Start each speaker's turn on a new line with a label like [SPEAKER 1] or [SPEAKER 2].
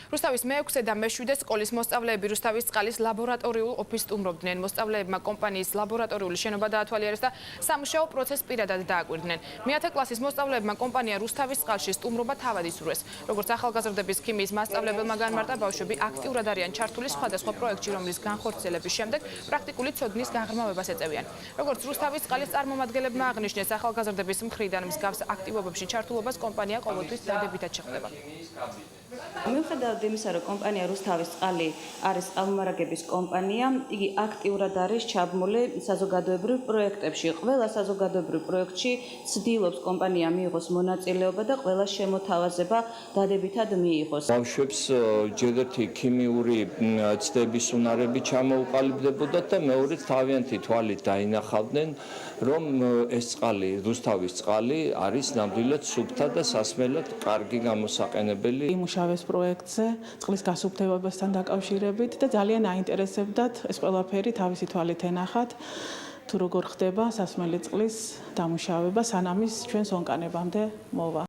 [SPEAKER 1] რუსთავის მე-6 და მე-7 სკოლის მოსწავლეები რუსთავის წყალის ლაბორატორიულ ოფისს სტუმრობდნენ. მოსწავლეებმა კომპანიის ლაბორატორიული შენობა დაათვალიერეს და სამუშაო პროცესს პირადად დააკვირდნენ. მე-10 კლასის მოსწავლეებმა კომპანია რუსთავის წყალში სტუმრობა თავად ისურვეს. როგორც ახალგაზრდების ქიმიის მასწავლებელმა განმარტა, ბავშვები აქტიურად არიან ჩართული სხვადასხვა პროექტში, რომლის განხორციელების შემდეგ პრაქტიკული ცოდნის გაღრმავებას ეწევიან. როგორც რუსთავის წყალის წარმომადგენლებმა აღნიშნეს, ახალგაზრდების მხრიდან მსგავს აქტივობებში ჩართულობას კომპანია ყოველთვის დადებითად შეხვდება.
[SPEAKER 2] მიუხედავად იმისა, რომ კომპანია რუსთავის წყალი არის წყალმომარაგების კომპანია, იგი აქტიურად არის ჩაბმული საზოგადოებრივ პროექტებში. ყველა საზოგადოებრივ პროექტში ცდილობს კომპანია მიიღოს მონაწილეობა და ყველა შემოთავაზება დადებითად მიიღოს.
[SPEAKER 3] ბავშვებს ჯერერთი ქიმიური ცდების უნარები ჩამოუყალიბდებოდათ და მეორედ თავიანთი თვალით დაინახავდნენ, რომ ეს წყალი, რუსთავის წყალი არის ნამდვილად სუფთა და სასმელად კარგი გამოსაყენებელი.
[SPEAKER 4] იმუშავეს პროექტზე წყლის გასუფთავებასთან დაკავშირებით და ძალიან აინტერესებდათ ეს ყველაფერი თავისი თვალით ენახათ, თუ როგორ ხდება სასმელი წყლის დამუშავება, სანამ ის ჩვენს ონკანებამდე მოვა.